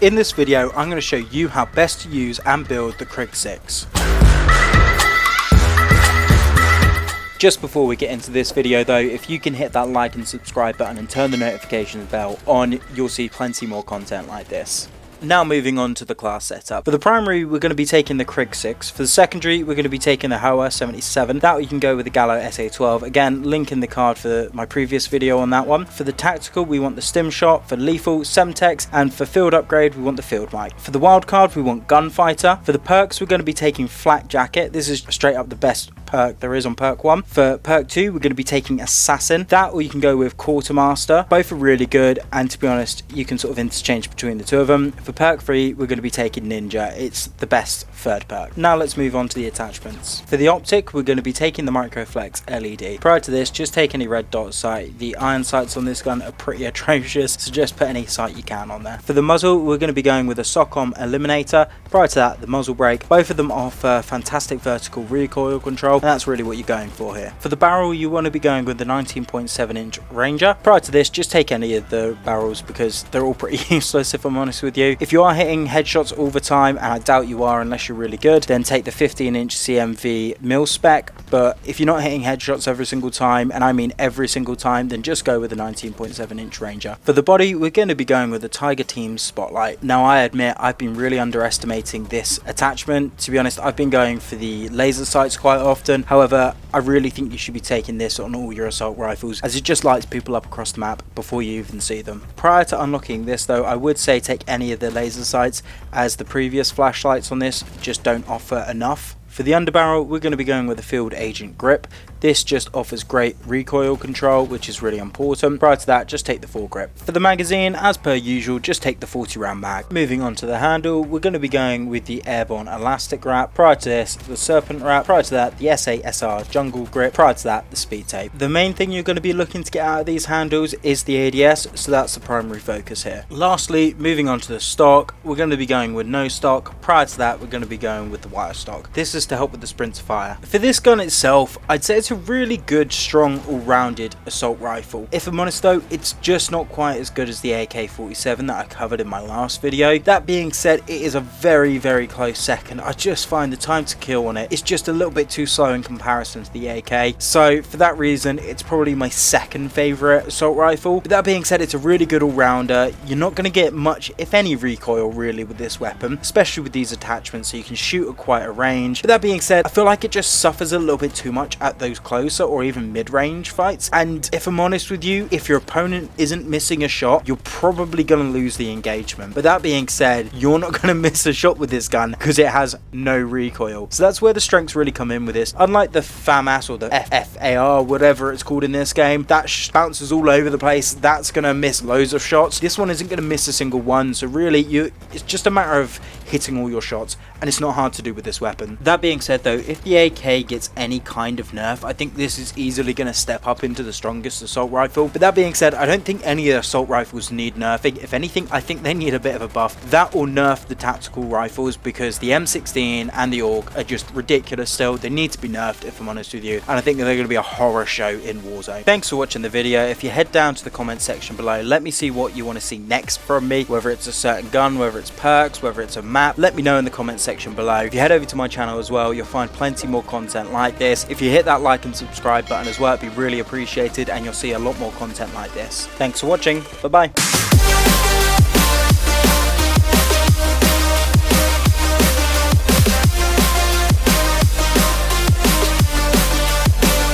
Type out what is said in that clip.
In this video, I'm going to show you how best to use and build the Krig 6. Just before we get into this video though, if you can hit that like and subscribe button and turn the notifications bell on, you'll see plenty more content like this. Now moving on to the class setup. For the primary, we're going to be taking the Krig 6. For the secondary, we're going to be taking the Hoa 77. That you can go with the Gallo SA12. Again, link in the card for my previous video on that one. For the tactical, we want the Stim Shot. For lethal, Semtex. And for field upgrade, we want the Field Mic. For the wild card, we want Gunfighter. For the perks, we're going to be taking Flak Jacket. This is straight up the best perk there is on perk 1. For perk 2, we're going to be taking Assassin. That or you can go with Quartermaster. Both are really good, and to be honest, you can sort of interchange between the two of them. For perk 3, we're going to be taking Ninja. It's the best third perk. Now let's move on to the attachments. For the optic, we're going to be taking the Microflex LED. Prior to this, just take any red dot sight. The iron sights on this gun are pretty atrocious, so just put any sight you can on there. For the muzzle, we're going to be going with a SOCOM Eliminator. Prior to that, the muzzle brake. Both of them offer fantastic vertical recoil control, and that's really what you're going for here. For the barrel, you want to be going with the 19.7 inch Ranger. Prior to this, just take any of the barrels because they're all pretty useless if I'm honest with you. If you are hitting headshots all the time, and I doubt you are unless you're really good, then take the 15 inch CMV mil spec. But if you're not hitting headshots every single time, and I mean every single time, then just go with the 19.7 inch Ranger. For the body, we're going to be going with the Tiger Team Spotlight. Now I admit I've been really underestimating this attachment. To be honest, I've been going for the laser sights quite often. However, I really think you should be taking this on all your assault rifles, as it just lights people up across the map before you even see them. Prior to unlocking this though, I would say take any of the laser sights, as the previous flashlights on this just don't offer enough. For the underbarrel, we're going to be going with the Field Agent Grip. This just offers great recoil control, which is really important. Prior to that, just take the foregrip. For the magazine, as per usual, just take the 40 round mag. Moving on to the handle, we're going to be going with the Airborne Elastic Wrap. Prior to this, the Serpent Wrap. Prior to that, the SA-SR Jungle Grip. Prior to that, the Speed Tape. The main thing you're going to be looking to get out of these handles is the ADS, so that's the primary focus here. Lastly, moving on to the stock, we're going to be going with no stock. Prior to that, we're going to be going with the wire stock. This is to help with the sprint fire. For this gun itself, I'd say it's a really good, strong, all-rounded assault rifle. If I'm honest though, it's just not quite as good as the AK-47 that I covered in my last video. That being said, it is a very, very close second. I just find the time to kill on it is just a little bit too slow in comparison to the AK. So for that reason, it's probably my second favorite assault rifle. But that being said, it's a really good all-rounder. You're not going to get much, if any, recoil really with this weapon, especially with these attachments, so you can shoot at quite a range. But that being said, I feel like it just suffers a little bit too much at those closer or even mid-range fights, and if I'm honest with you, if your opponent isn't missing a shot, you're probably going to lose the engagement. But that being said, you're not going to miss a shot with this gun because it has no recoil. So that's where the strengths really come in with this. Unlike the FAMAS or the FFAR, whatever it's called in this game, that bounces all over the place. That's going to miss loads of shots. This one isn't going to miss a single one, so really it's just a matter of hitting all your shots, and it's not hard to do with this weapon. That being said though, if the AK gets any kind of nerf, I think this is easily going to step up into the strongest assault rifle. But that being said, I don't think any of the assault rifles need nerfing. If anything, I think they need a bit of a buff. That will nerf the tactical rifles, because the M16 and the AUG are just ridiculous still. They need to be nerfed, if I'm honest with you, and I think they're going to be a horror show in Warzone. Thanks for watching the video. If you head down to the comment section below, let me see what you want to see next from me, whether it's a certain gun, whether it's perks, whether it's a map. Let me know in the comment section below. If you head over to my channel as well, you'll find plenty more content like this. If you hit that like and subscribe button as well, it'd be really appreciated, and you'll see a lot more content like this. Thanks for watching. Bye bye.